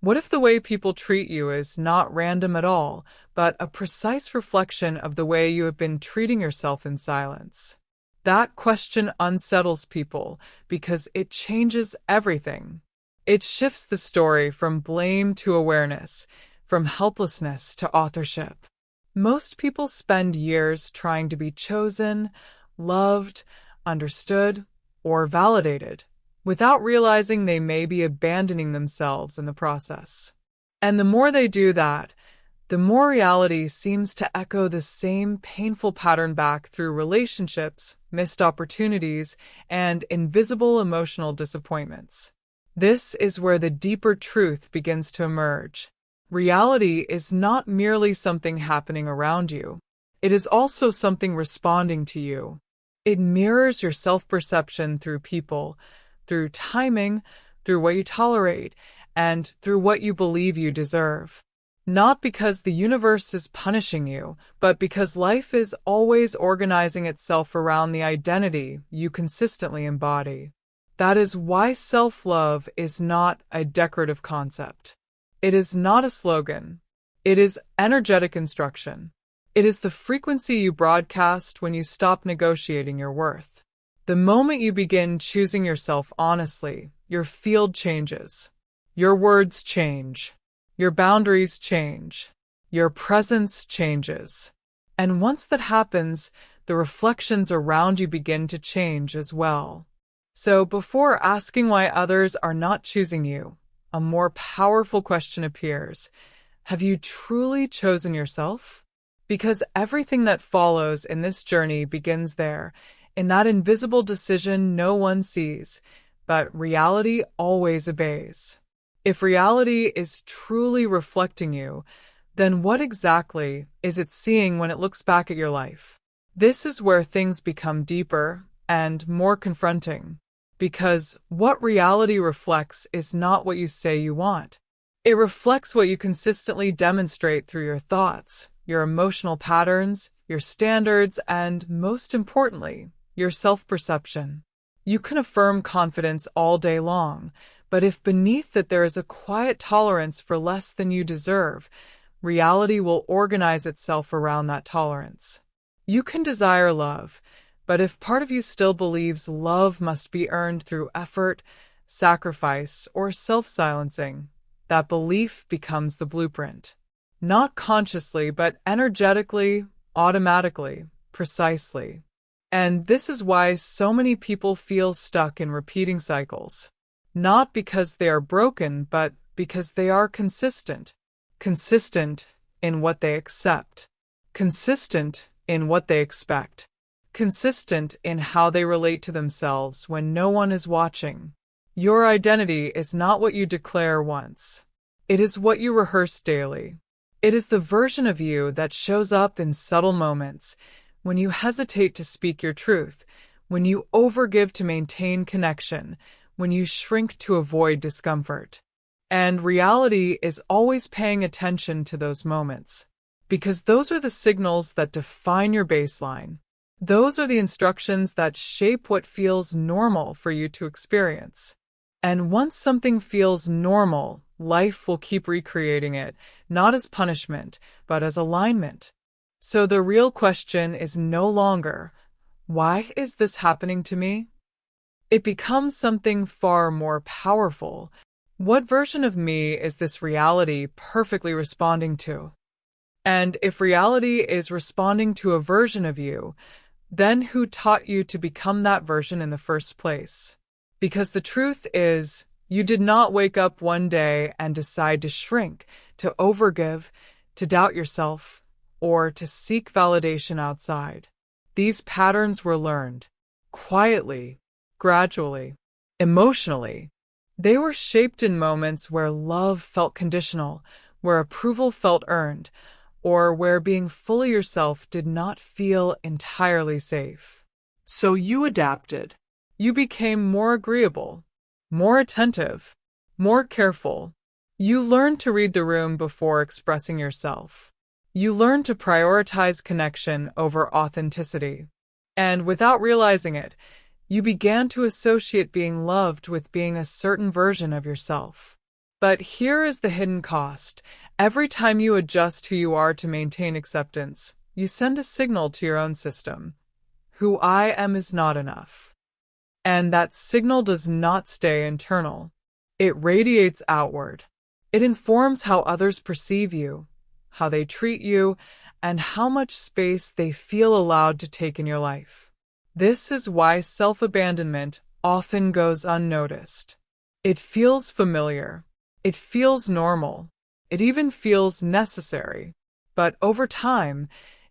What if the way people treat you is not random at all, but a precise reflection of the way you have been treating yourself in silence? That question unsettles people because it changes everything. It shifts the story from blame to awareness, from helplessness to authorship. Most people spend years trying to be chosen, loved, understood, or validated, without realizing they may be abandoning themselves in the process. And the more they do that, the more reality seems to echo the same painful pattern back through relationships, missed opportunities, and invisible emotional disappointments. This is where the deeper truth begins to emerge. Reality is not merely something happening around you. It is also something responding to you. It mirrors your self-perception through people, through timing, through what you tolerate, and through what you believe you deserve. Not because the universe is punishing you, but because life is always organizing itself around the identity you consistently embody. That is why self-love is not a decorative concept. It is not a slogan. It is energetic instruction. It is the frequency you broadcast when you stop negotiating your worth. The moment you begin choosing yourself honestly, your field changes. Your words change. Your boundaries change. Your presence changes. And once that happens, the reflections around you begin to change as well. So before asking why others are not choosing you, a more powerful question appears. Have you truly chosen yourself? Because everything that follows in this journey begins there, in that invisible decision no one sees, but reality always obeys. If reality is truly reflecting you, then what exactly is it seeing when it looks back at your life? This is where things become deeper and more confronting, because what reality reflects is not what you say you want. It reflects what you consistently demonstrate through your thoughts, your emotional patterns, your standards, and, most importantly, your self-perception. You can affirm confidence all day long, but if beneath it there is a quiet tolerance for less than you deserve, reality will organize itself around that tolerance. You can desire love, but if part of you still believes love must be earned through effort, sacrifice, or self-silencing, that belief becomes the blueprint. Not consciously, but energetically, automatically, precisely. And this is why so many people feel stuck in repeating cycles. Not because they are broken, but because they are consistent. Consistent in what they accept. Consistent in what they expect. Consistent in how they relate to themselves when no one is watching. Your identity is not what you declare once. It is what you rehearse daily. It is the version of you that shows up in subtle moments, when you hesitate to speak your truth, when you overgive to maintain connection, when you shrink to avoid discomfort. And reality is always paying attention to those moments, because those are the signals that define your baseline. Those are the instructions that shape what feels normal for you to experience. And once something feels normal, life will keep recreating it, not as punishment, but as alignment. So the real question is no longer, why is this happening to me? It becomes something far more powerful. What version of me is this reality perfectly responding to? And if reality is responding to a version of you, then who taught you to become that version in the first place? Because the truth is, you did not wake up one day and decide to shrink, to overgive, to doubt yourself, or to seek validation outside. These patterns were learned, quietly, gradually, emotionally. They were shaped in moments where love felt conditional, where approval felt earned, or where being fully yourself did not feel entirely safe. So you adapted. You became more agreeable, more attentive, more careful. You learned to read the room before expressing yourself. You learned to prioritize connection over authenticity. And without realizing it, you began to associate being loved with being a certain version of yourself. But here is the hidden cost. Every time you adjust who you are to maintain acceptance, you send a signal to your own system. Who I am is not enough. And that signal does not stay internal. It radiates outward. It informs how others perceive you, how they treat you, and how much space they feel allowed to take in your life. This is why self-abandonment often goes unnoticed. It feels familiar. It feels normal. It even feels necessary. But over time,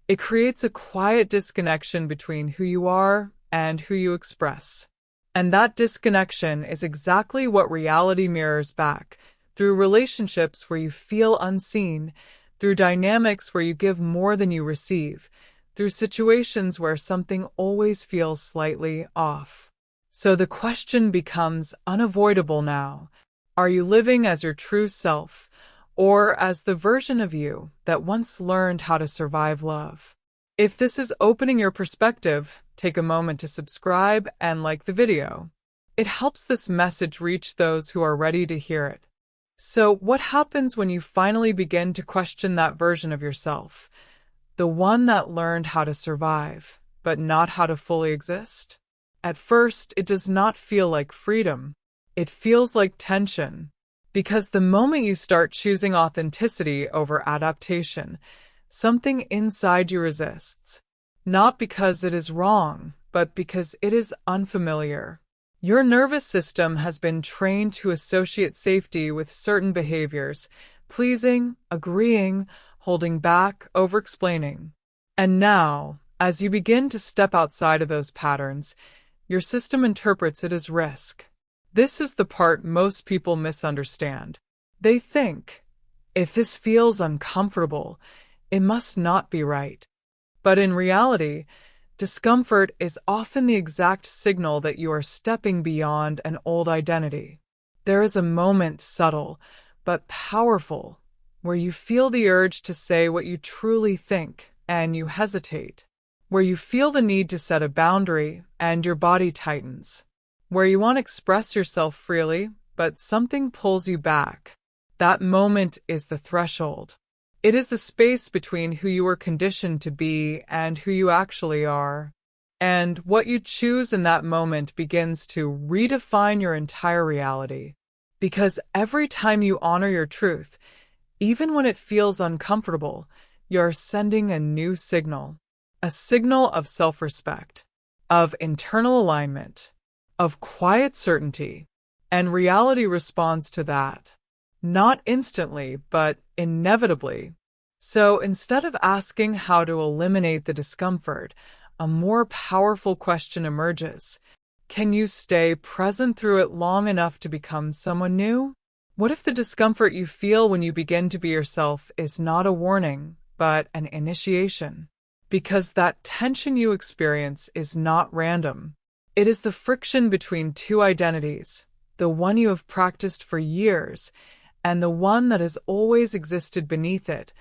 it creates a quiet disconnection between who you are and who you express. And that disconnection is exactly what reality mirrors back, through relationships where you feel unseen, through dynamics where you give more than you receive, through situations where something always feels slightly off. So the question becomes unavoidable now. Are you living as your true self, or as the version of you that once learned how to survive love? If this is opening your perspective, take a moment to subscribe and like the video. It helps this message reach those who are ready to hear it. So, what happens when you finally begin to question that version of yourself? The one that learned how to survive, but not how to fully exist? At first, it does not feel like freedom. It feels like tension. Because the moment you start choosing authenticity over adaptation, something inside you resists. Not because it is wrong, but because it is unfamiliar. Your nervous system has been trained to associate safety with certain behaviors, pleasing, agreeing, holding back, over-explaining. And now, as you begin to step outside of those patterns, your system interprets it as risk. This is the part most people misunderstand. They think, if this feels uncomfortable, it must not be right. But in reality, discomfort is often the exact signal that you are stepping beyond an old identity. There is a moment, subtle but powerful, where you feel the urge to say what you truly think and you hesitate, where you feel the need to set a boundary and your body tightens, where you want to express yourself freely, but something pulls you back. That moment is the threshold. It is the space between who you were conditioned to be and who you actually are. And what you choose in that moment begins to redefine your entire reality. Because every time you honor your truth, even when it feels uncomfortable, you're sending a new signal. A signal of self-respect, of internal alignment, of quiet certainty. And reality responds to that. Not instantly, but inevitably. So instead of asking how to eliminate the discomfort, a more powerful question emerges. Can you stay present through it long enough to become someone new? What if the discomfort you feel when you begin to be yourself is not a warning, but an initiation? Because that tension you experience is not random. It is the friction between two identities, the one you have practiced for years, and the one that has always existed beneath it,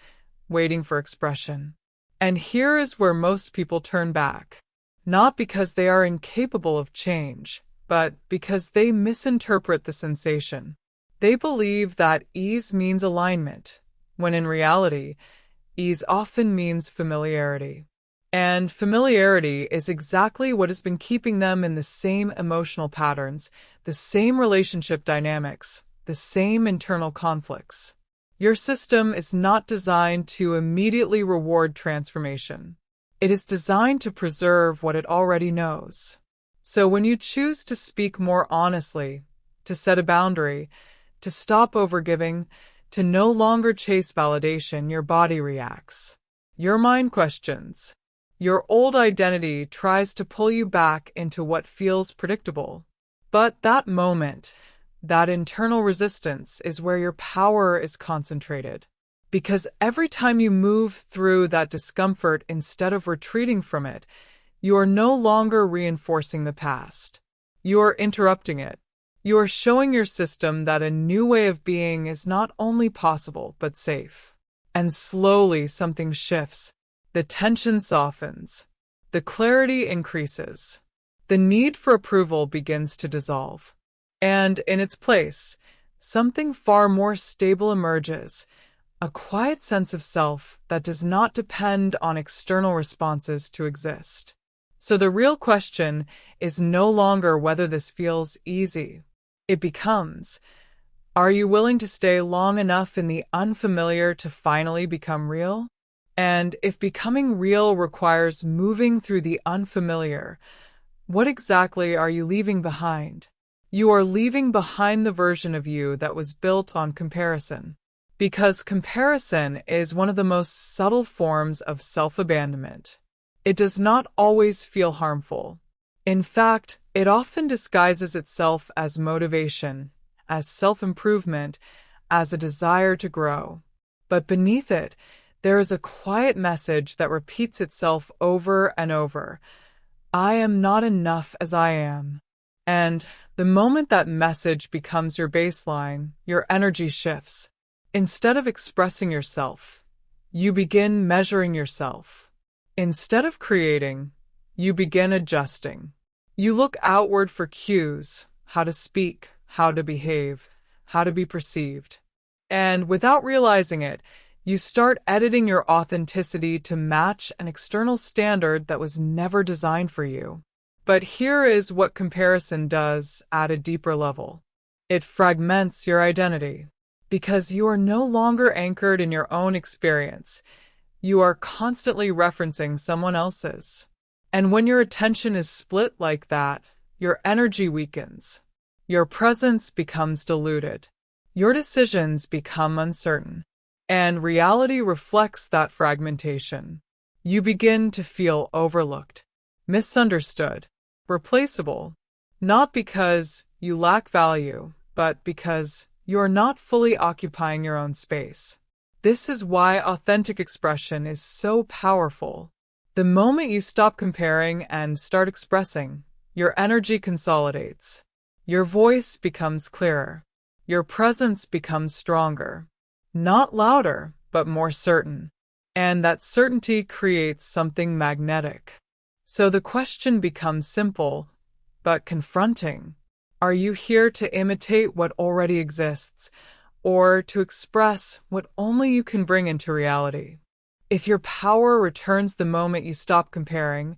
waiting for expression. And here is where most people turn back. Not because they are incapable of change, but because they misinterpret the sensation. They believe that ease means alignment, when in reality, ease often means familiarity. And familiarity is exactly what has been keeping them in the same emotional patterns, the same relationship dynamics, the same internal conflicts. Your system is not designed to immediately reward transformation. It is designed to preserve what it already knows. So when you choose to speak more honestly, to set a boundary, to stop overgiving, to no longer chase validation, your body reacts. Your mind questions. Your old identity tries to pull you back into what feels predictable. But that moment, that internal resistance, is where your power is concentrated. Because every time you move through that discomfort instead of retreating from it, you are no longer reinforcing the past. You are interrupting it. You are showing your system that a new way of being is not only possible, but safe. And slowly something shifts. The tension softens. The clarity increases. The need for approval begins to dissolve. And in its place, something far more stable emerges, a quiet sense of self that does not depend on external responses to exist. So the real question is no longer whether this feels easy. It becomes, are you willing to stay long enough in the unfamiliar to finally become real? And if becoming real requires moving through the unfamiliar, what exactly are you leaving behind? You are leaving behind the version of you that was built on comparison. Because comparison is one of the most subtle forms of self-abandonment. It does not always feel harmful. In fact, it often disguises itself as motivation, as self-improvement, as a desire to grow. But beneath it, there is a quiet message that repeats itself over and over. I am not enough as I am. And the moment that message becomes your baseline, your energy shifts. Instead of expressing yourself, you begin measuring yourself. Instead of creating, you begin adjusting. You look outward for cues, how to speak, how to behave, how to be perceived. And without realizing it, you start editing your authenticity to match an external standard that was never designed for you. But here is what comparison does at a deeper level. It fragments your identity. Because you are no longer anchored in your own experience, you are constantly referencing someone else's. And when your attention is split like that, your energy weakens. Your presence becomes diluted. Your decisions become uncertain. And reality reflects that fragmentation. You begin to feel overlooked, misunderstood, replaceable, not because you lack value, but because you are not fully occupying your own space. This is why authentic expression is so powerful. The moment you stop comparing and start expressing, your energy consolidates. Your voice becomes clearer. Your presence becomes stronger. Not louder, but more certain. And that certainty creates something magnetic. So the question becomes simple, but confronting. Are you here to imitate what already exists, or to express what only you can bring into reality? If your power returns the moment you stop comparing,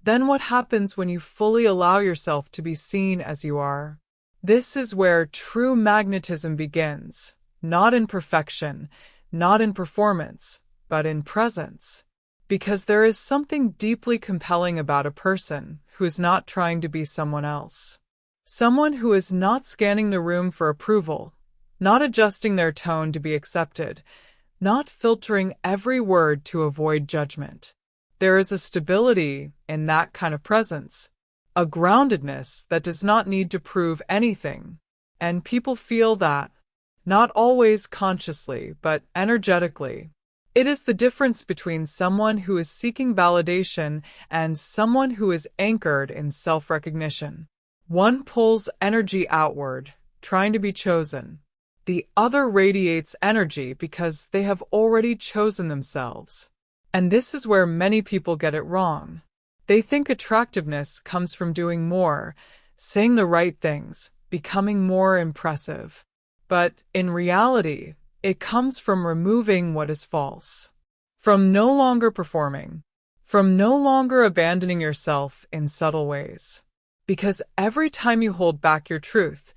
then what happens when you fully allow yourself to be seen as you are? This is where true magnetism begins, not in perfection, not in performance, but in presence. Because there is something deeply compelling about a person who is not trying to be someone else. Someone who is not scanning the room for approval, not adjusting their tone to be accepted, not filtering every word to avoid judgment. There is a stability in that kind of presence, a groundedness that does not need to prove anything, and people feel that, not always consciously, but energetically. It is the difference between someone who is seeking validation and someone who is anchored in self-recognition. One pulls energy outward, trying to be chosen. The other radiates energy because they have already chosen themselves. And this is where many people get it wrong. They think attractiveness comes from doing more, saying the right things, becoming more impressive. But in reality, it comes from removing what is false. From no longer performing. From no longer abandoning yourself in subtle ways. Because every time you hold back your truth,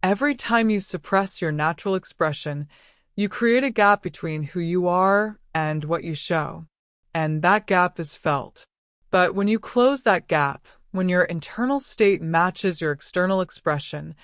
every time you suppress your natural expression, you create a gap between who you are and what you show. And that gap is felt. But when you close that gap, when your internal state matches your external expression,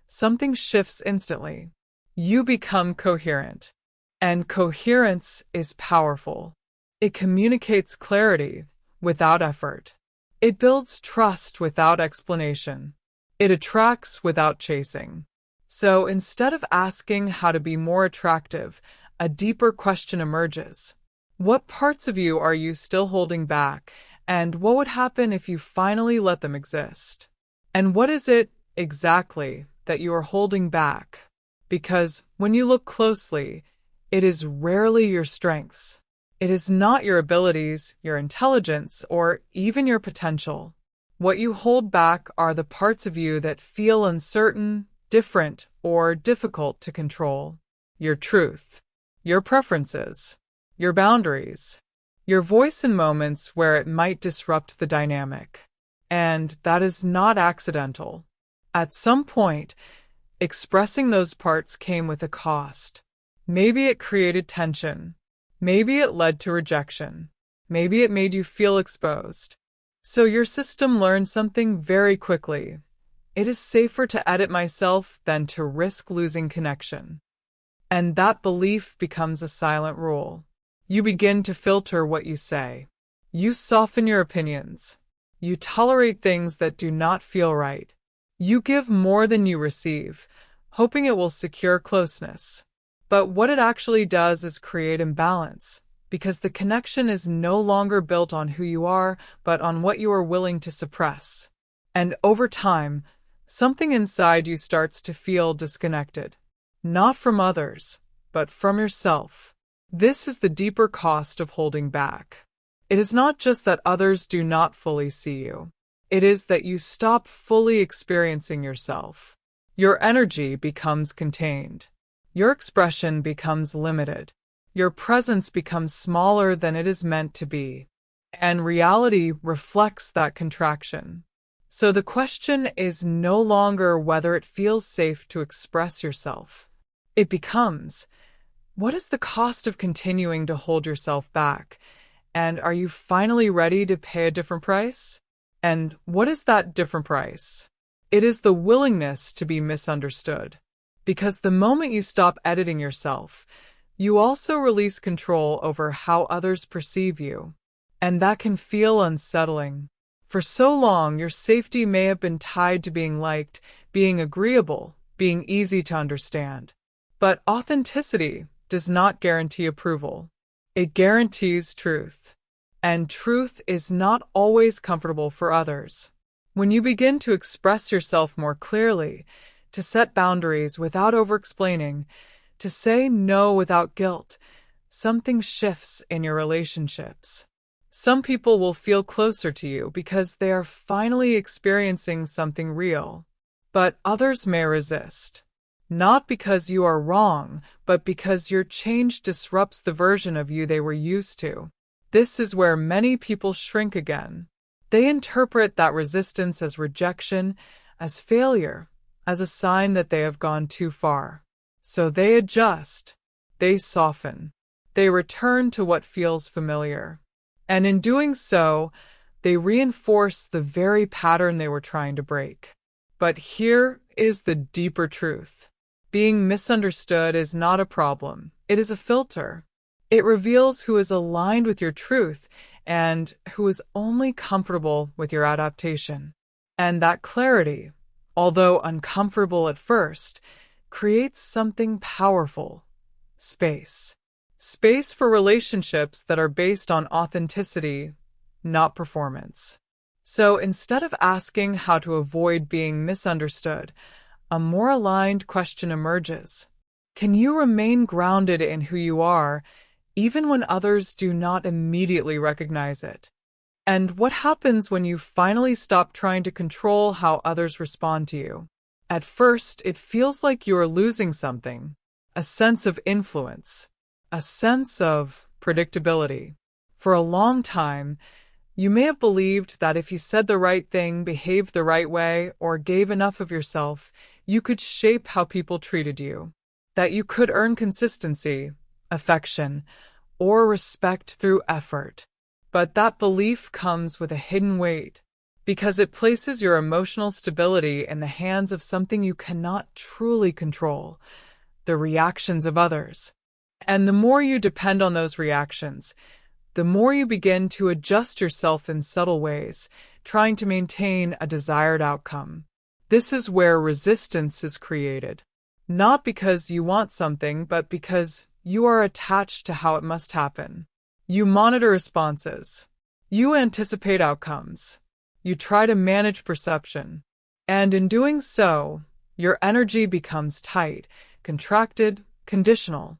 something shifts instantly. You become coherent. And coherence is powerful. It communicates clarity without effort. It builds trust without explanation. It attracts without chasing. So instead of asking how to be more attractive, a deeper question emerges. What parts of you are you still holding back, and what would happen if you finally let them exist? And what is it exactly that you are holding back? Because when you look closely, it is rarely your strengths. It is not your abilities, your intelligence, or even your potential. What you hold back are the parts of you that feel uncertain, different, or difficult to control. Your truth, your preferences, your boundaries, your voice in moments where it might disrupt the dynamic. And that is not accidental. At some point, expressing those parts came with a cost. Maybe it created tension. Maybe it led to rejection. Maybe it made you feel exposed. So your system learned something very quickly. It is safer to edit myself than to risk losing connection. And that belief becomes a silent rule. You begin to filter what you say. You soften your opinions. You tolerate things that do not feel right. You give more than you receive, hoping it will secure closeness. But what it actually does is create imbalance, because the connection is no longer built on who you are, but on what you are willing to suppress. And over time, something inside you starts to feel disconnected. Not from others, but from yourself. This is the deeper cost of holding back. It is not just that others do not fully see you. It is that you stop fully experiencing yourself. Your energy becomes contained. Your expression becomes limited. Your presence becomes smaller than it is meant to be. And reality reflects that contraction. So the question is no longer whether it feels safe to express yourself. It becomes, what is the cost of continuing to hold yourself back? And are you finally ready to pay a different price? And what is that different price? It is the willingness to be misunderstood. Because the moment you stop editing yourself, you also release control over how others perceive you. And that can feel unsettling. For so long, your safety may have been tied to being liked, being agreeable, being easy to understand. But authenticity does not guarantee approval. It guarantees truth. And truth is not always comfortable for others. When you begin to express yourself more clearly, to set boundaries without over-explaining, to say no without guilt, something shifts in your relationships. Some people will feel closer to you because they are finally experiencing something real. But others may resist. Not because you are wrong, but because your change disrupts the version of you they were used to. This is where many people shrink again. They interpret that resistance as rejection, as failure, as a sign that they have gone too far. So they adjust, they soften, they return to what feels familiar. And in doing so, they reinforce the very pattern they were trying to break. But here is the deeper truth. Being misunderstood is not a problem. It is a filter. It reveals who is aligned with your truth and who is only comfortable with your adaptation. And that clarity, although uncomfortable at first, creates something powerful. Space. Space for relationships that are based on authenticity, not performance. So instead of asking how to avoid being misunderstood, a more aligned question emerges. Can you remain grounded in who you are, even when others do not immediately recognize it? And what happens when you finally stop trying to control how others respond to you? At first, it feels like you are losing something, a sense of influence, a sense of predictability. For a long time, you may have believed that if you said the right thing, behaved the right way, or gave enough of yourself, you could shape how people treated you. That you could earn consistency, affection, or respect through effort. But that belief comes with a hidden weight, because it places your emotional stability in the hands of something you cannot truly control, the reactions of others. And the more you depend on those reactions, the more you begin to adjust yourself in subtle ways, trying to maintain a desired outcome. This is where resistance is created. Not because you want something, but because you are attached to how it must happen. You monitor responses. You anticipate outcomes. You try to manage perception. And in doing so, your energy becomes tight, contracted, conditional.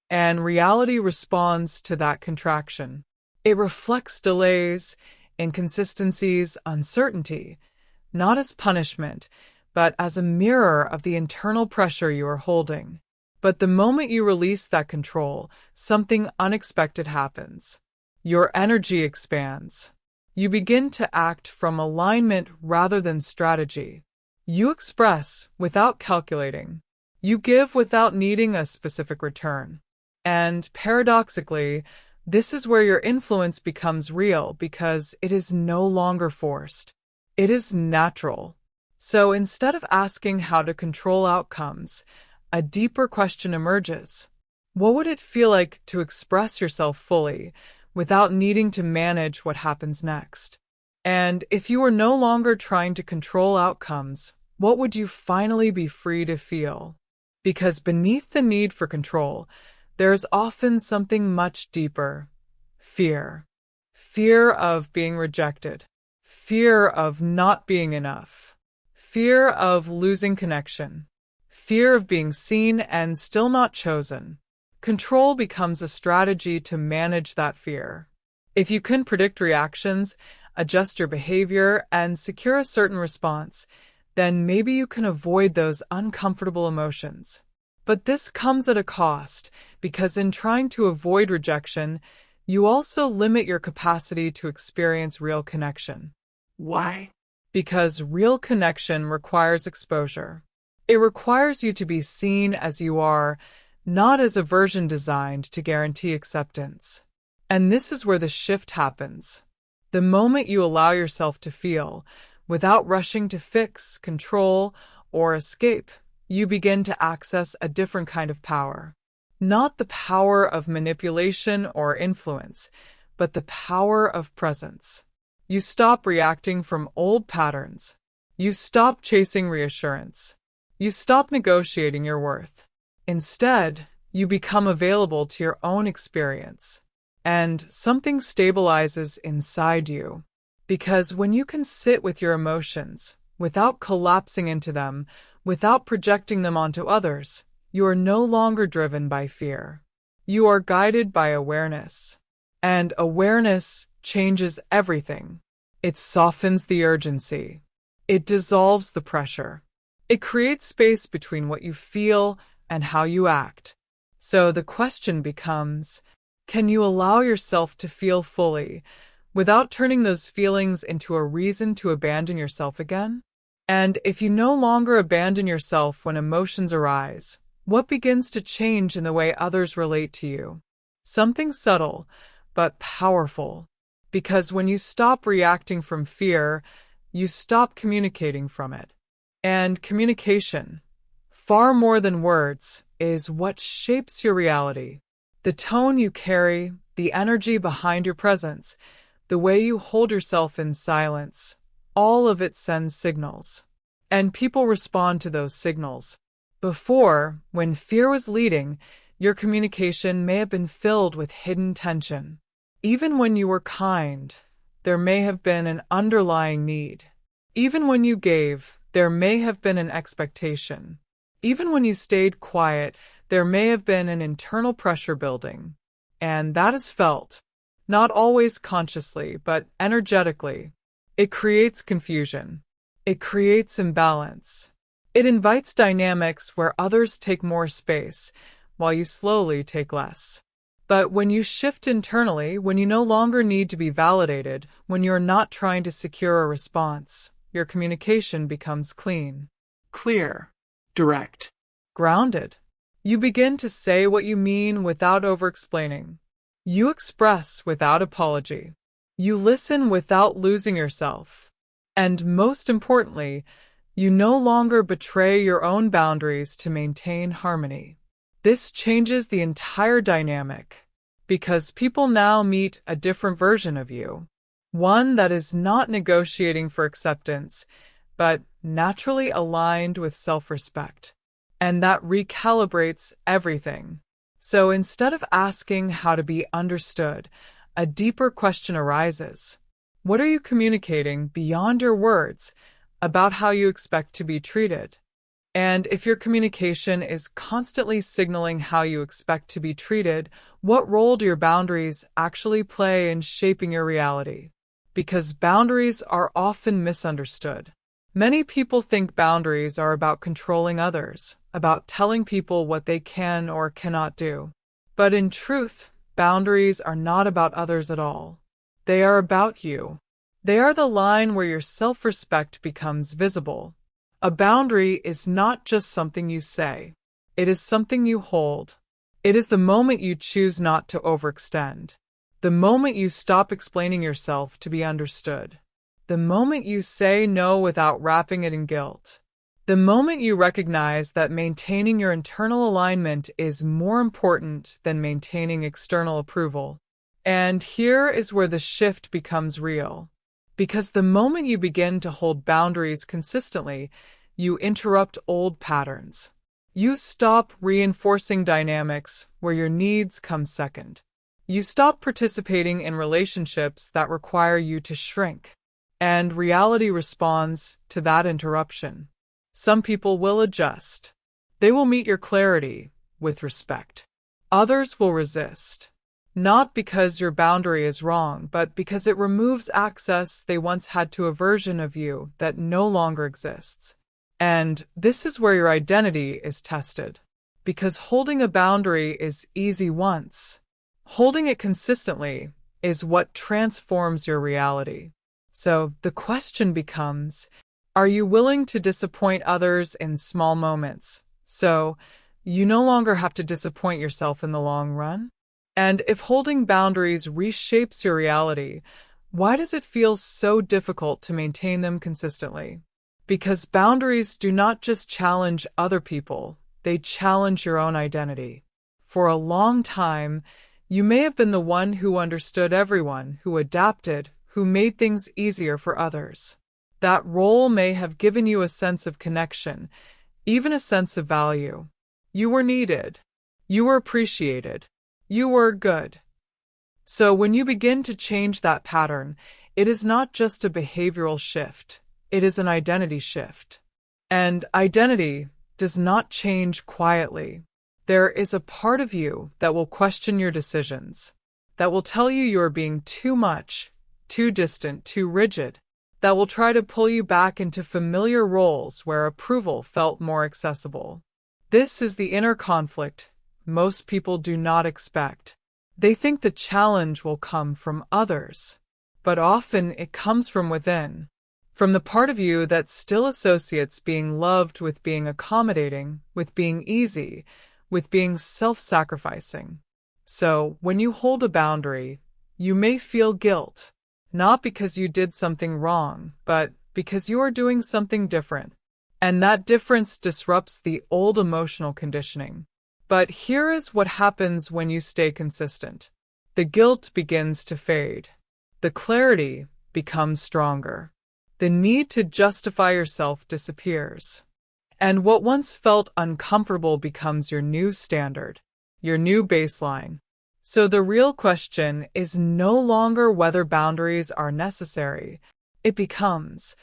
And reality responds to that contraction. It reflects delays, inconsistencies, uncertainty, not as punishment, but as a mirror of the internal pressure you are holding. But the moment you release that control, something unexpected happens. Your energy expands. You begin to act from alignment rather than strategy. You express without calculating. You give without needing a specific return. And paradoxically, this is where your influence becomes real because it is no longer forced. It is natural. So instead of asking how to control outcomes, a deeper question emerges. What would it feel like to express yourself fully without needing to manage what happens next? And if you were no longer trying to control outcomes, what would you finally be free to feel? Because beneath the need for control, there is often something much deeper. Fear. Fear of being rejected. Fear of not being enough. Fear of losing connection. Fear of being seen and still not chosen. Control becomes a strategy to manage that fear. If you can predict reactions, adjust your behavior, and secure a certain response, then maybe you can avoid those uncomfortable emotions. But this comes at a cost, because in trying to avoid rejection, you also limit your capacity to experience real connection. Why? Because real connection requires exposure. It requires you to be seen as you are, not as a version designed to guarantee acceptance. And this is where the shift happens. The moment you allow yourself to feel, without rushing to fix, control, or escape, you begin to access a different kind of power. Not the power of manipulation or influence, but the power of presence. You stop reacting from old patterns. You stop chasing reassurance. You stop negotiating your worth. Instead, you become available to your own experience. And something stabilizes inside you. Because when you can sit with your emotions, without collapsing into them, without projecting them onto others, you are no longer driven by fear. You are guided by awareness. And awareness changes everything. It softens the urgency. It dissolves the pressure. It creates space between what you feel and how you act. So the question becomes, can you allow yourself to feel fully without turning those feelings into a reason to abandon yourself again? And if you no longer abandon yourself when emotions arise, what begins to change in the way others relate to you? Something subtle, but powerful. Because when you stop reacting from fear, you stop communicating from it. And communication, far more than words, is what shapes your reality. The tone you carry, the energy behind your presence, the way you hold yourself in silence, all of it sends signals. And people respond to those signals. Before, when fear was leading, your communication may have been filled with hidden tension. Even when you were kind, there may have been an underlying need. Even when you gave, there may have been an expectation. Even when you stayed quiet, there may have been an internal pressure building. And that is felt, not always consciously, but energetically. It creates confusion. It creates imbalance. It invites dynamics where others take more space, while you slowly take less. But when you shift internally, when you no longer need to be validated, when you're not trying to secure a response, your communication becomes clean. Clear. Direct. Grounded. You begin to say what you mean without over-explaining. You express without apology. You listen without losing yourself. And most importantly, you no longer betray your own boundaries to maintain harmony. This changes the entire dynamic, because people now meet a different version of you. One that is not negotiating for acceptance, but naturally aligned with self-respect. And that recalibrates everything. So instead of asking how to be understood, a deeper question arises. What are you communicating beyond your words about how you expect to be treated? And if your communication is constantly signaling how you expect to be treated, what role do your boundaries actually play in shaping your reality? Because boundaries are often misunderstood. Many people think boundaries are about controlling others, about telling people what they can or cannot do. But in truth, boundaries are not about others at all. They are about you. They are the line where your self-respect becomes visible. A boundary is not just something you say. It is something you hold. It is the moment you choose not to overextend. The moment you stop explaining yourself to be understood. The moment you say no without wrapping it in guilt. The moment you recognize that maintaining your internal alignment is more important than maintaining external approval. And here is where the shift becomes real. Because the moment you begin to hold boundaries consistently, you interrupt old patterns. You stop reinforcing dynamics where your needs come second. You stop participating in relationships that require you to shrink. And reality responds to that interruption. Some people will adjust. They will meet your clarity with respect. Others will resist. Not because your boundary is wrong, but because it removes access they once had to a version of you that no longer exists. And this is where your identity is tested. Because holding a boundary is easy once. Holding it consistently is what transforms your reality. So the question becomes, are you willing to disappoint others in small moments, so you no longer have to disappoint yourself in the long run? And if holding boundaries reshapes your reality, why does it feel so difficult to maintain them consistently? Because boundaries do not just challenge other people, they challenge your own identity. For a long time, you may have been the one who understood everyone, who adapted, who made things easier for others. That role may have given you a sense of connection, even a sense of value. You were needed. You were appreciated. You were good. So when you begin to change that pattern, it is not just a behavioral shift. It is an identity shift. And identity does not change quietly. There is a part of you that will question your decisions, that will tell you are being too much, too distant, too rigid, that will try to pull you back into familiar roles where approval felt more accessible. This is the inner conflict most people do not expect. They think the challenge will come from others, but often it comes from within, from the part of you that still associates being loved with being accommodating, with being easy, with being self-sacrificing. So, when you hold a boundary, you may feel guilt, not because you did something wrong, but because you are doing something different. And that difference disrupts the old emotional conditioning. But here is what happens when you stay consistent. The guilt begins to fade. The clarity becomes stronger. The need to justify yourself disappears. And what once felt uncomfortable becomes your new standard, your new baseline. So the real question is no longer whether boundaries are necessary. It becomes,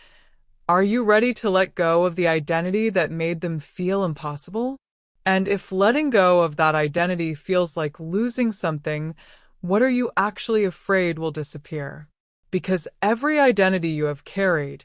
are you ready to let go of the identity that made them feel impossible? And if letting go of that identity feels like losing something, what are you actually afraid will disappear? Because every identity you have carried,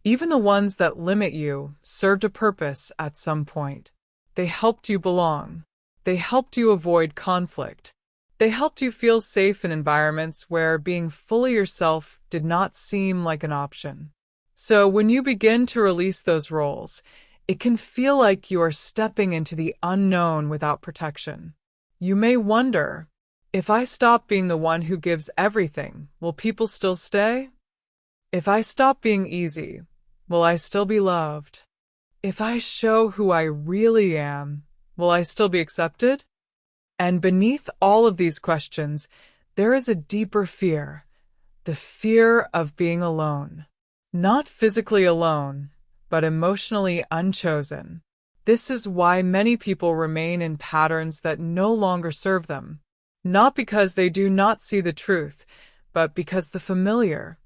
even the ones that limit you, served a purpose at some point. They helped you belong. They helped you avoid conflict. They helped you feel safe in environments where being fully yourself did not seem like an option. So when you begin to release those roles, it can feel like you are stepping into the unknown without protection. You may wonder, if I stop being the one who gives everything, will people still stay? If I stop being easy, will I still be loved? If I show who I really am, will I still be accepted? And beneath all of these questions, there is a deeper fear, the fear of being alone. Not physically alone, but emotionally unchosen. This is why many people remain in patterns that no longer serve them. Not because they do not see the truth, but because the familiar,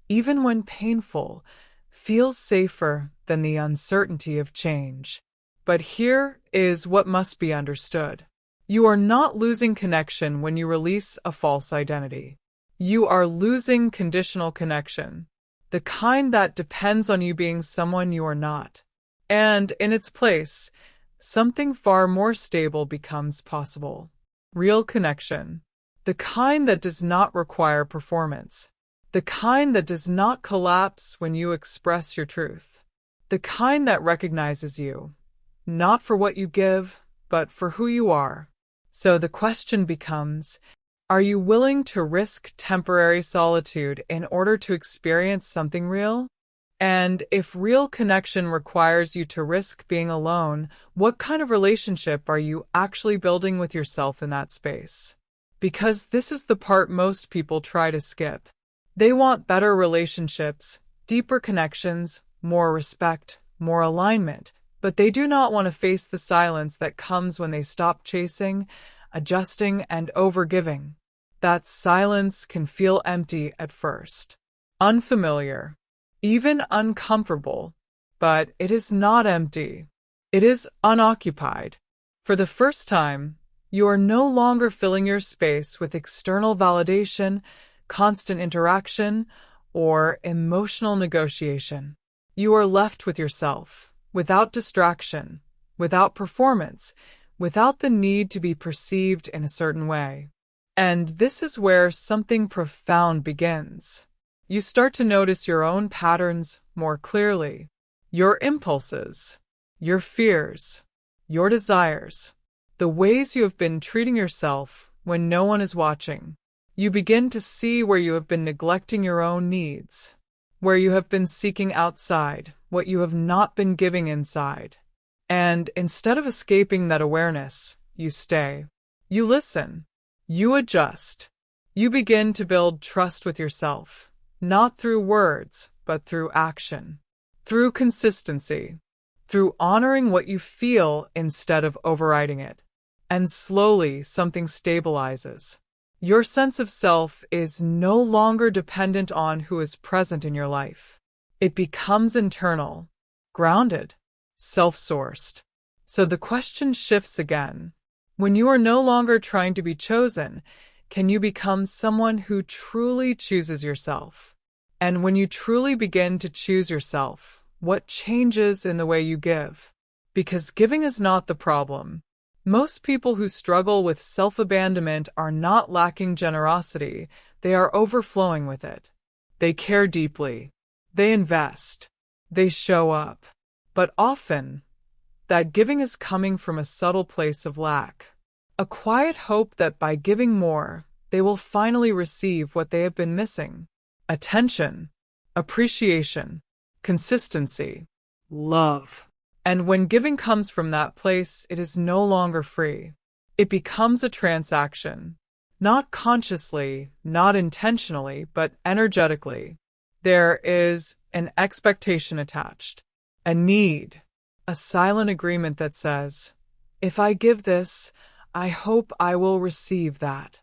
even when painful, feels safer than the uncertainty of change. But here is what must be understood. You are not losing connection when you release a false identity. You are losing conditional connection. the kind that depends on you being someone you are not. And in its place, something far more stable becomes possible. Real connection. The kind that does not require performance. The kind that does not collapse when you express your truth. The kind that recognizes you, not for what you give, but for who you are. So the question becomes, are you willing to risk temporary solitude in order to experience something real? And if real connection requires you to risk being alone, what kind of relationship are you actually building with yourself in that space? Because this is the part most people try to skip. They want better relationships, deeper connections, more respect, more alignment, but they do not want to face the silence that comes when they stop chasing, adjusting, and overgiving. That silence can feel empty at first, unfamiliar, even uncomfortable, but it is not empty. It is unoccupied. For the first time, you are no longer filling your space with external validation, constant interaction, or emotional negotiation. You are left with yourself, without distraction, without performance, without the need to be perceived in a certain way. And this is where something profound begins. You start to notice your own patterns more clearly, your impulses, your fears, your desires, the ways you have been treating yourself when no one is watching. You begin to see where you have been neglecting your own needs, where you have been seeking outside what you have not been giving inside. And instead of escaping that awareness, you stay. You listen. You adjust. You begin to build trust with yourself. Not through words, but through action, through consistency, through honoring what you feel instead of overriding it. And slowly something stabilizes. Your sense of self is no longer dependent on who is present in your life. It becomes internal, grounded, self-sourced. So the question shifts again. When you are no longer trying to be chosen, can you become someone who truly chooses yourself? And when you truly begin to choose yourself, what changes in the way you give? Because giving is not the problem. Most people who struggle with self-abandonment are not lacking generosity, they are overflowing with it. They care deeply. They invest. They show up. But often, that giving is coming from a subtle place of lack. A quiet hope that by giving more, they will finally receive what they have been missing. Attention, appreciation, consistency, Love. and when giving comes from that place, it is no longer free. It becomes a transaction. Not consciously, not intentionally, but energetically. There is an expectation attached, a need, a silent agreement that says, if I give this, I hope I will receive that.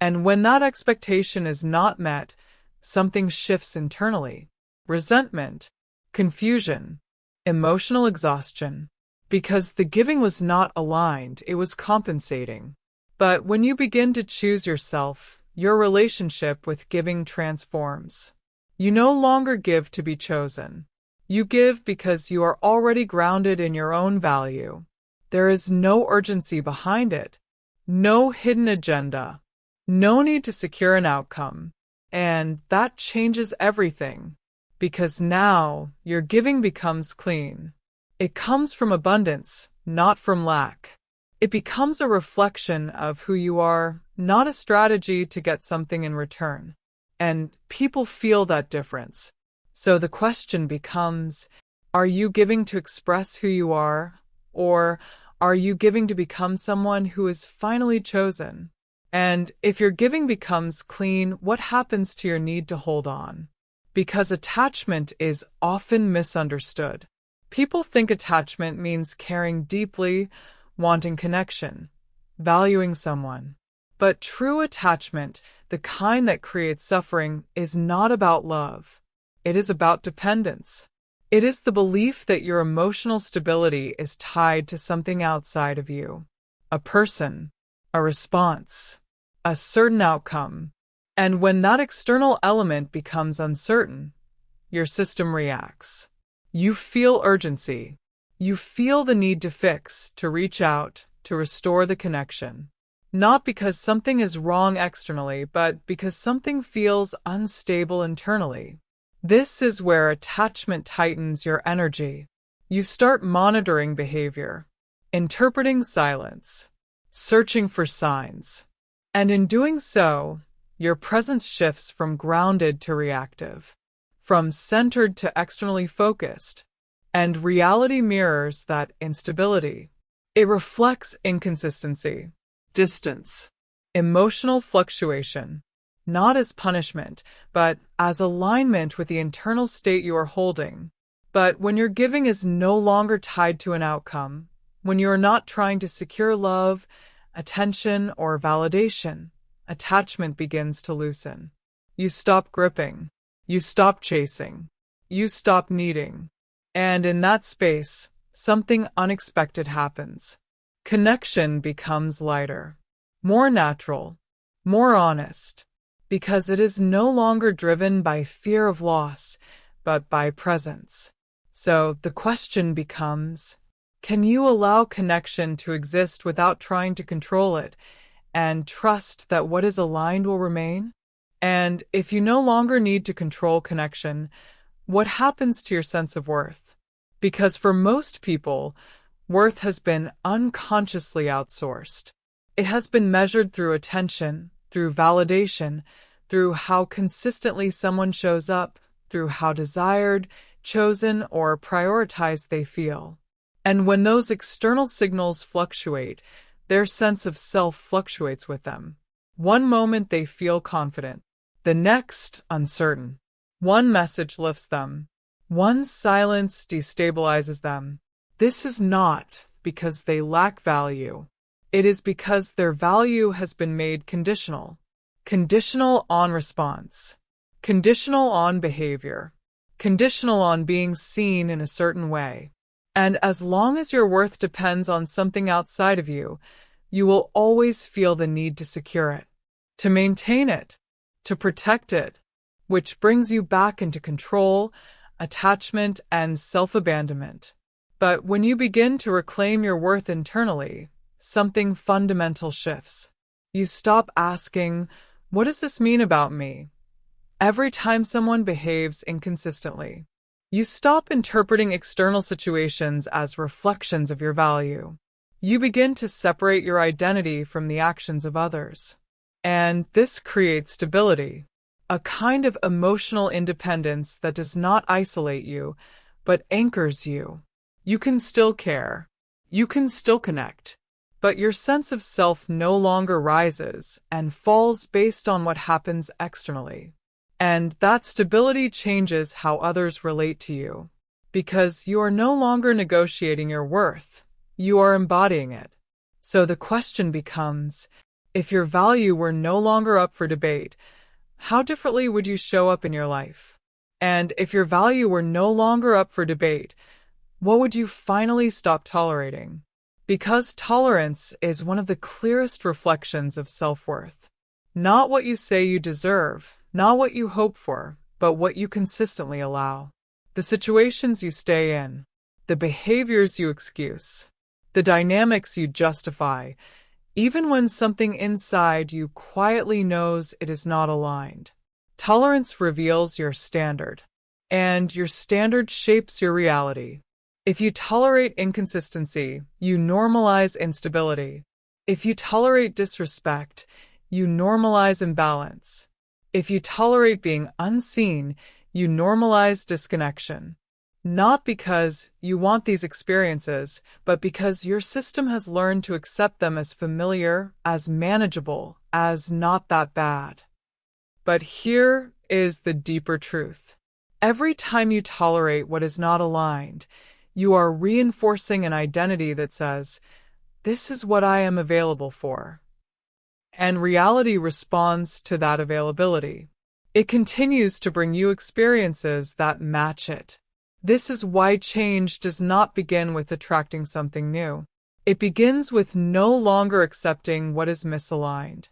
And when that expectation is not met, something shifts internally. Resentment, confusion, emotional exhaustion. Because the giving was not aligned, it was compensating. But when you begin to choose yourself, your relationship with giving transforms. You no longer give to be chosen. You give because you are already grounded in your own value. There is no urgency behind it, no hidden agenda, no need to secure an outcome. And that changes everything, because now your giving becomes clean. It comes from abundance, not from lack. It becomes a reflection of who you are, not a strategy to get something in return. And people feel that difference. So the question becomes, are you giving to express who you are, or are you giving to become someone who is finally chosen? And if your giving becomes clean, what happens to your need to hold on? Because attachment is often misunderstood. People think attachment means caring deeply, wanting connection, valuing someone. But true attachment, the kind that creates suffering, is not about love. It is about dependence. It is the belief that your emotional stability is tied to something outside of you. A person, a response, a certain outcome. And when that external element becomes uncertain, your system reacts. You feel urgency. You feel the need to fix, to reach out, to restore the connection. Not because something is wrong externally, but because something feels unstable internally. This is where attachment tightens your energy. You start monitoring behavior, interpreting silence, searching for signs. And in doing so, your presence shifts from grounded to reactive, from centered to externally focused, and reality mirrors that instability. It reflects inconsistency, Distance. emotional fluctuation, not as punishment, but as alignment with the internal state you are holding. But when your giving is no longer tied to an outcome, when you are not trying to secure love, attention, or validation, attachment begins to loosen. You stop gripping. You stop chasing. You stop needing. And in that space, something unexpected happens. Connection becomes lighter, more natural, more honest, because it is no longer driven by fear of loss, but by presence. So the question becomes, can you allow connection to exist without trying to control it, and trust that what is aligned will remain? And if you no longer need to control connection, what happens to your sense of worth? Because for most people, worth has been unconsciously outsourced. It has been measured through attention, through validation, through how consistently someone shows up, through how desired, chosen, or prioritized they feel. And when those external signals fluctuate, their sense of self fluctuates with them. One moment they feel confident, the next uncertain. One message lifts them, one silence destabilizes them. This is not because they lack value. It is because their value has been made conditional. Conditional on response. Conditional on behavior. Conditional on being seen in a certain way. And as long as your worth depends on something outside of you, you will always feel the need to secure it, to maintain it, to protect it, which brings you back into control, attachment, and self-abandonment. But when you begin to reclaim your worth internally, something fundamental shifts. You stop asking, "What does this mean about me?" every time someone behaves inconsistently. You stop interpreting external situations as reflections of your value. You begin to separate your identity from the actions of others. And this creates stability, a kind of emotional independence that does not isolate you, but anchors you. You can still care. You can still connect. But your sense of self no longer rises and falls based on what happens externally. And that stability changes how others relate to you. Because you are no longer negotiating your worth, you are embodying it. So the question becomes, if your value were no longer up for debate, how differently would you show up in your life? And if your value were no longer up for debate, what would you finally stop tolerating? Because tolerance is one of the clearest reflections of self-worth. Not what you say you deserve, not what you hope for, but what you consistently allow. The situations you stay in, the behaviors you excuse, the dynamics you justify, even when something inside you quietly knows it is not aligned. Tolerance reveals your standard, and your standard shapes your reality. If you tolerate inconsistency, you normalize instability. If you tolerate disrespect, you normalize imbalance. If you tolerate being unseen, you normalize disconnection. Not because you want these experiences, but because your system has learned to accept them as familiar, as manageable, as not that bad. But here is the deeper truth. Every time you tolerate what is not aligned, you are reinforcing an identity that says, "This is what I am available for." And reality responds to that availability. It continues to bring you experiences that match it. This is why change does not begin with attracting something new. It begins with no longer accepting what is misaligned.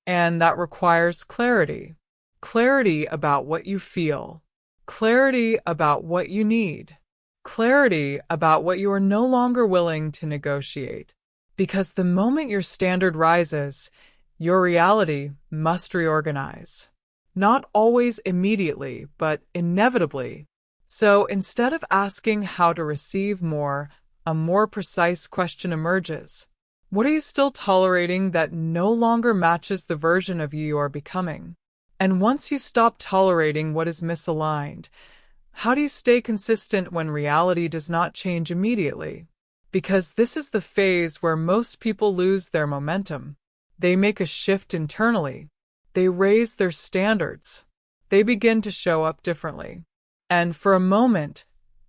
And that requires clarity. Clarity about what you feel. clarity about what you need, clarity about what you are no longer willing to negotiate. Because the moment your standard rises, your reality must reorganize. Not always immediately, but inevitably. So instead of asking how to receive more, a more precise question emerges. What are you still tolerating that no longer matches the version of you are becoming? And once you stop tolerating what is misaligned, how do you stay consistent when reality does not change immediately? Because this is the phase where most people lose their momentum. They make a shift internally. They raise their standards. They begin to show up differently. And for a moment,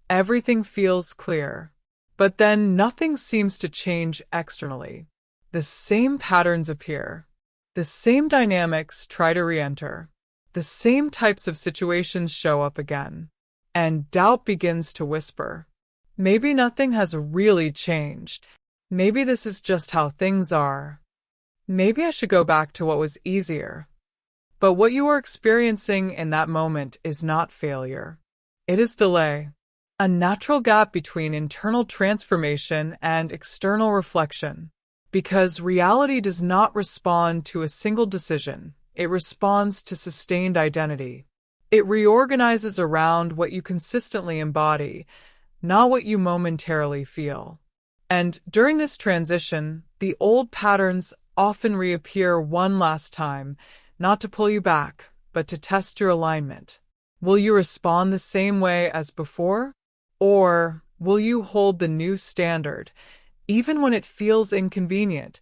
everything feels clear. But then nothing seems to change externally. The same patterns appear. The same dynamics try to re-enter. The same types of situations show up again. And doubt begins to whisper. Maybe nothing has really changed. Maybe this is just how things are. Maybe I should go back to what was easier. But what you are experiencing in that moment is not failure. It is delay. A natural gap between internal transformation and external reflection. Because reality does not respond to a single decision, it responds to sustained identity. It reorganizes around what you consistently embody, not what you momentarily feel. And during this transition, the old patterns often reappear one last time, not to pull you back, but to test your alignment. Will you respond the same way as before? Or will you hold the new standard, even when it feels inconvenient,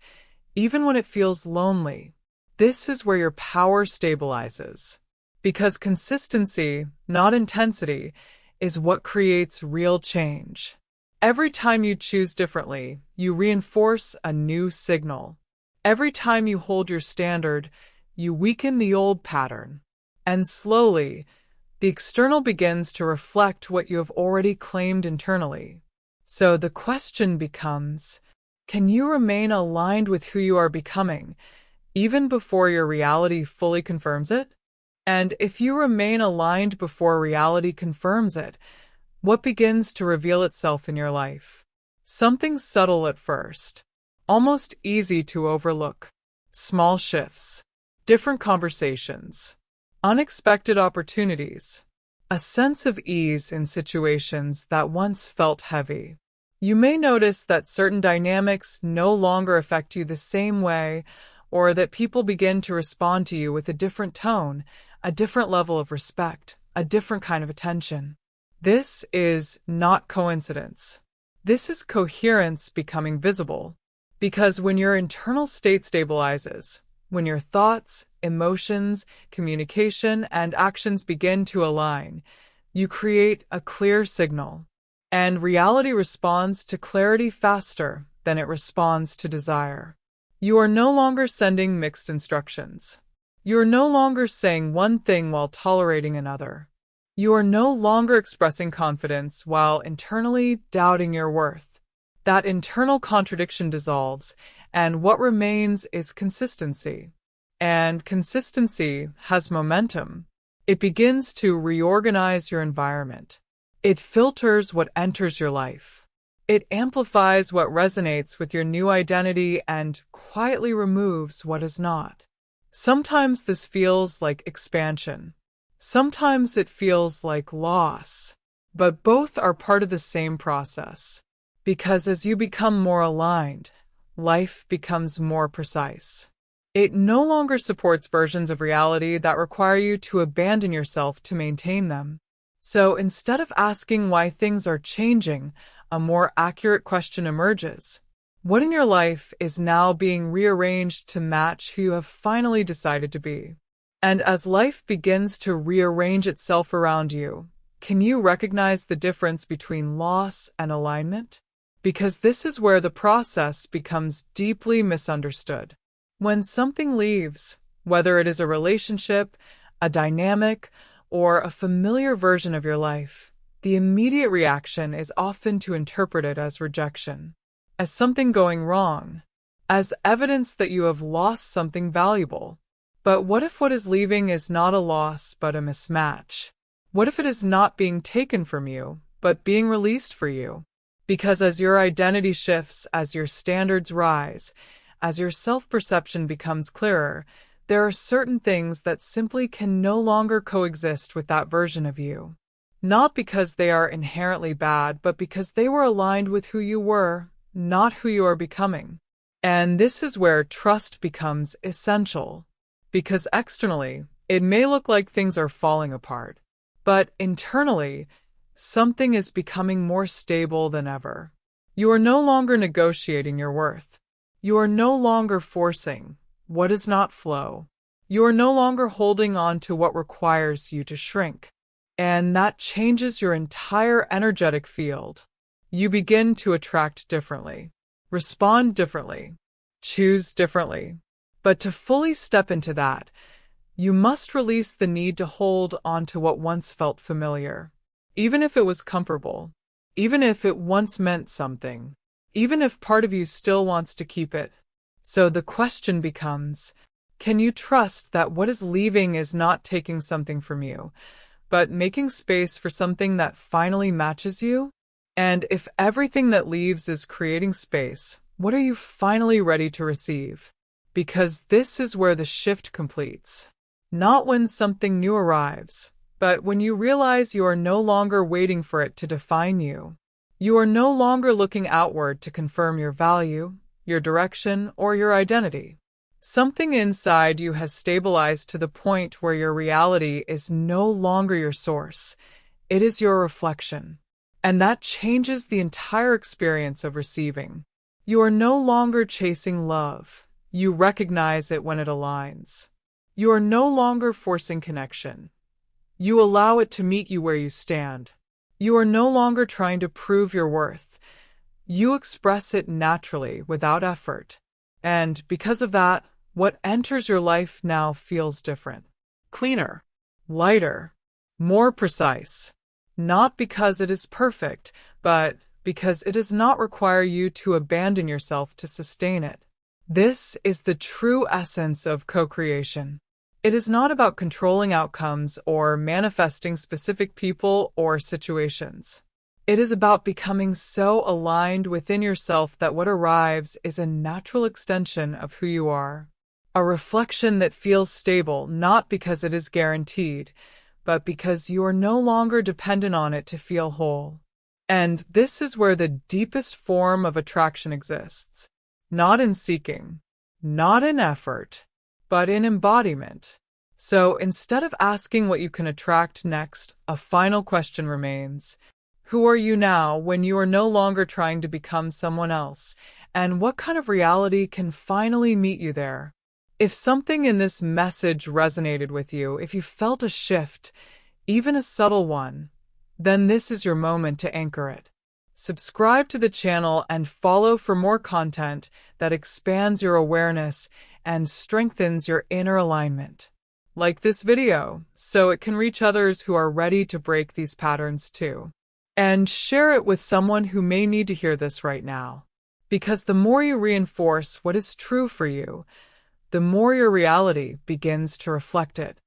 even when it feels lonely? This is where your power stabilizes. Because consistency, not intensity, is what creates real change. Every time you choose differently, you reinforce a new signal. Every time you hold your standard, you weaken the old pattern. And slowly, the external begins to reflect what you have already claimed internally. So the question becomes, can you remain aligned with who you are becoming, even before your reality fully confirms it? And if you remain aligned before reality confirms it, what begins to reveal itself in your life? Something subtle at first, almost easy to overlook. Small shifts, different conversations, unexpected opportunities, a sense of ease in situations that once felt heavy. You may notice that certain dynamics no longer affect you the same way, or that people begin to respond to you with a different tone, a different level of respect, a different kind of attention. This is not coincidence. This is coherence becoming visible. Because when your internal state stabilizes, when your thoughts, emotions, communication, and actions begin to align, you create a clear signal. And reality responds to clarity faster than it responds to desire. You are no longer sending mixed instructions. You are no longer saying one thing while tolerating another. You are no longer expressing confidence while internally doubting your worth. That internal contradiction dissolves, and what remains is consistency. And consistency has momentum. It begins to reorganize your environment. It filters what enters your life. It amplifies what resonates with your new identity and quietly removes what is not. Sometimes this feels like expansion. Sometimes it feels like loss. But both are part of the same process. Because as you become more aligned, life becomes more precise. It no longer supports versions of reality that require you to abandon yourself to maintain them. So instead of asking why things are changing, a more accurate question emerges. What in your life is now being rearranged to match who you have finally decided to be? And as life begins to rearrange itself around you, can you recognize the difference between loss and alignment? Because this is where the process becomes deeply misunderstood. When something leaves, whether it is a relationship, a dynamic, or a familiar version of your life, the immediate reaction is often to interpret it as rejection, as something going wrong, as evidence that you have lost something valuable. But what if what is leaving is not a loss but a mismatch? What if it is not being taken from you, but being released for you? Because as your identity shifts, as your standards rise, as your self-perception becomes clearer, there are certain things that simply can no longer coexist with that version of you. Not because they are inherently bad, but because they were aligned with who you were, not who you are becoming. And this is where trust becomes essential. Because externally, it may look like things are falling apart, but internally, something is becoming more stable than ever. You are no longer negotiating your worth. You are no longer forcing what does not flow. You are no longer holding on to what requires you to shrink. And that changes your entire energetic field. You begin to attract differently, respond differently, choose differently. But to fully step into that, you must release the need to hold on to what once felt familiar. Even if it was comfortable, even if it once meant something, even if part of you still wants to keep it. So the question becomes, can you trust that what is leaving is not taking something from you, but making space for something that finally matches you? And if everything that leaves is creating space, what are you finally ready to receive? Because this is where the shift completes. Not when something new arrives, but when you realize you are no longer waiting for it to define you. You are no longer looking outward to confirm your value, your direction, or your identity. Something inside you has stabilized to the point where your reality is no longer your source. It is your reflection. And that changes the entire experience of receiving. You are no longer chasing love. You recognize it when it aligns. You are no longer forcing connection. You allow it to meet you where you stand. You are no longer trying to prove your worth. You express it naturally, without effort. And because of that, what enters your life now feels different. Cleaner. Lighter. More precise. Not because it is perfect, but because it does not require you to abandon yourself to sustain it. This is the true essence of co-creation. It is not about controlling outcomes or manifesting specific people or situations. It is about becoming so aligned within yourself that what arrives is a natural extension of who you are. A reflection that feels stable not because it is guaranteed, but because you are no longer dependent on it to feel whole. And this is where the deepest form of attraction exists. Not in seeking, not in effort, but in embodiment. So instead of asking what you can attract next, a final question remains. Who are you now when you are no longer trying to become someone else? And what kind of reality can finally meet you there? If something in this message resonated with you, if you felt a shift, even a subtle one, then this is your moment to anchor it. Subscribe to the channel and follow for more content that expands your awareness and strengthens your inner alignment. Like this video so it can reach others who are ready to break these patterns too. And share it with someone who may need to hear this right now. Because the more you reinforce what is true for you, the more your reality begins to reflect it.